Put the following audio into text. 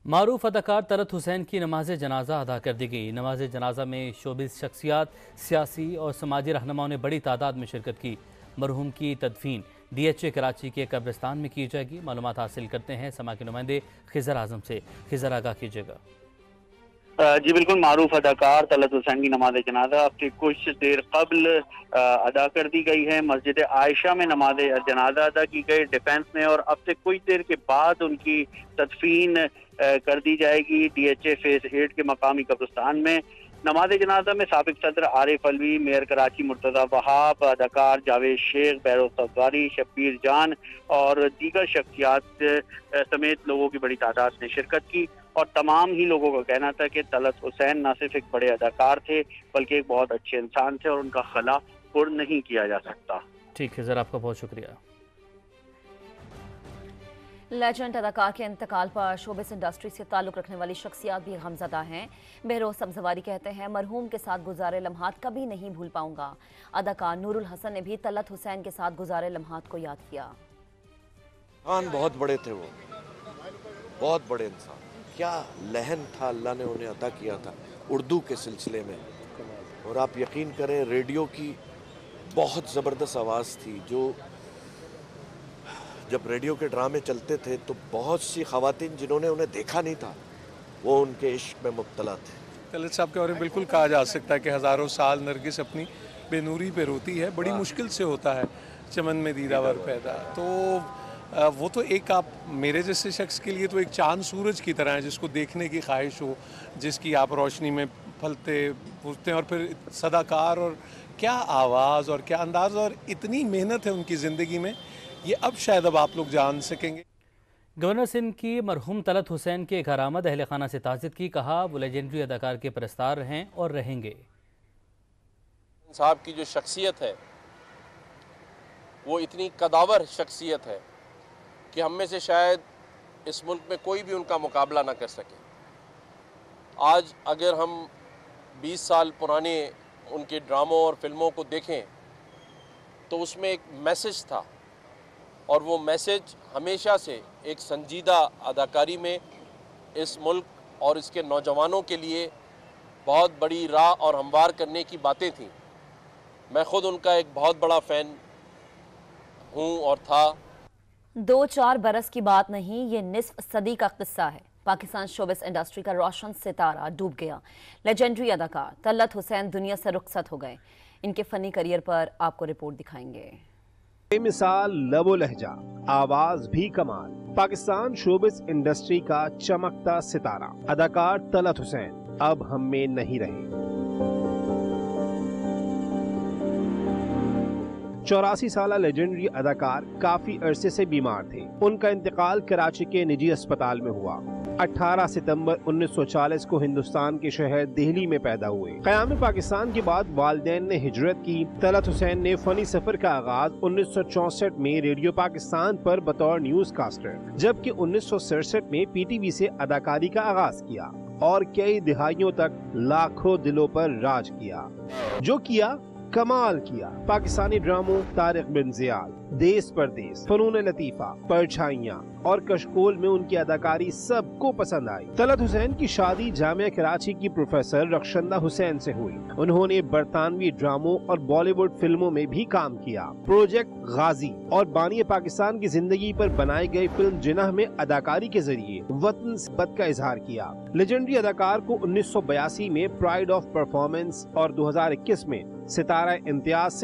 معروف اداکار طلعت حسین کی نماز جنازہ ادا کر دی گئی۔ نماز جنازہ میں شوبز شخصیات، سیاسی اور سماجی رہنماؤں نے بڑی تعداد میں شرکت کی۔ مرحوم کی تدفین DHA کراچی کے قبرستان میں کی جائے گی۔ معلومات حاصل کرتے ہیں سما کے نمائندے خضر اعظم سے۔ خضر، آگاہ کیجیے گا۔ جی بالکل، معروف اداکار طلعت حسین کی نماز جنازہ اب سے کچھ دیر قبل ادا کر دی گئی ہے۔ مسجد عائشہ میں نماز جنازہ ادا کی گئی ڈیفنس میں، اور اب سے کچھ دیر کے بعد ان کی تدفین کر دی جائے گی DHA فیز 8 کے مقامی قبرستان میں۔ نماز جنازہ میں سابق صدر عارف علوی، میئر کراچی مرتضی وہاب، اداکار جاوید شیخ، بہروز صفواری، شبیر جان اور دیگر شخصیات سمیت لوگوں کی بڑی تعداد نے شرکت کی، اور تمام ہی لوگوں کا کہنا تھا کہ طلعت حسین نہ صرف ایک بڑے اداکار تھے بلکہ ایک بہت اچھے انسان تھے، اور ان کا خلا پر نہیں کیا جا سکتا۔ ٹھیک ہے، ذرا آپ کا بہت شکریہ۔ لیجنڈ اداکار کے انتقال پر شوبز انڈسٹری سے تعلق رکھنے والی شخصیات بھی غمزدہ ہیں۔ بہروز سبزواری کہتے ہیں، مرحوم کے ساتھ گزارے لمحات کبھی نہیں بھول پاؤں گا۔ اداکار نور الحسن نے بھی طلعت حسین کے ساتھ گزارے لمحات کو یاد کیا۔ بہت بڑے تھے، وہ بہت بڑے انسان، کیا لہن تھا اللہ نے انہیں عطا کیا تھا اردو کے سلسلے میں، اور آپ یقین کریں ریڈیو کی بہت زبردست آواز تھی، جو جب ریڈیو کے ڈرامے چلتے تھے تو بہت سی خواتین جنہوں نے انہیں دیکھا نہیں تھا وہ ان کے عشق میں مبتلا تھے۔ طلعت صاحب کے بارے میں بالکل کہا جا سکتا ہے کہ ہزاروں سال نرگس اپنی بے نوری پہ روتی ہے، بڑی مشکل سے ہوتا ہے چمن میں دیداور پیدا، تو وہ تو ایک آپ میرے جیسے شخص کے لیے تو ایک چاند سورج کی طرح ہے، جس کو دیکھنے کی خواہش ہو، جس کی آپ روشنی میں پھلتے پھولتے ہیں، اور پھر صداکار، اور کیا آواز اور کیا انداز اور اتنی محنت ہے ان کی زندگی میں، یہ اب شاید اب آپ لوگ جان سکیں گے۔ گورنر سندھ کی مرحوم طلعت حسین کے گھر آمد اہل خانہ سے تعزیت کی، کہا وہ لیجنڈری اداکار کے پرستار ہیں اور رہیں گے۔ صاحب کی جو شخصیت ہے وہ اتنی قداور شخصیت ہے کہ ہم میں سے شاید اس ملک میں کوئی بھی ان کا مقابلہ نہ کر سکے۔ آج اگر ہم 20 سال پرانے ان کے ڈراموں اور فلموں کو دیکھیں تو اس میں ایک میسج تھا، اور وہ میسج ہمیشہ سے ایک سنجیدہ اداکاری میں اس ملک اور اس کے نوجوانوں کے لیے بہت بڑی راہ اور ہموار کرنے کی باتیں تھیں۔ میں خود ان کا ایک بہت بڑا فین ہوں اور تھا۔ 2-4 برس کی بات نہیں، یہ نصف صدی کا قصہ ہے۔ پاکستان شوبز انڈسٹری کا روشن ستارہ ڈوب گیا۔ لیجنڈری اداکار طلعت حسین دنیا سے رخصت ہو گئے۔ ان کے فنی کریئر پر آپ کو رپورٹ دکھائیں گے۔ بے مثال لب و لہجہ، آواز بھی کمال، پاکستان شوبز انڈسٹری کا چمکتا ستارہ اداکار طلعت حسین اب ہم میں نہیں رہے۔ 84 سالہ لیجنڈری اداکار کافی عرصے سے بیمار تھے۔ ان کا انتقال کراچی کے نجی اسپتال میں ہوا۔ 18 ستمبر 1940 کو ہندوستان کے شہر دہلی میں پیدا ہوئے۔ قیام پاکستان کے بعد والدین نے ہجرت کی۔ طلعت حسین نے فنی سفر کا آغاز 1964 میں ریڈیو پاکستان پر بطور نیوز کاسٹر، جبکہ 1967 میں PTV سے اداکاری کا آغاز کیا، اور کئی دہائیوں تک لاکھوں دلوں پر راج کیا۔ جو کیا کمال کیا۔ پاکستانی ڈراموں طارق بن زیاد، دیس پردیس، فنون لطیفہ، پرچھائیاں اور کشکول میں ان کی اداکاری سب کو پسند آئی۔ طلعت حسین کی شادی جامعہ کراچی کی پروفیسر رخشندہ حسین سے ہوئی۔ انہوں نے برطانوی ڈراموں اور بالی ووڈ فلموں میں بھی کام کیا۔ پروجیکٹ غازی اور بانی پاکستان کی زندگی پر بنائی گئی فلم جناح میں اداکاری کے ذریعے وطن سے محبت کا اظہار کیا۔ لیجنڈری اداکار کو 1982 میں پرائڈ آف پرفارمنس اور 2021 میں ستارہ امتیاز سے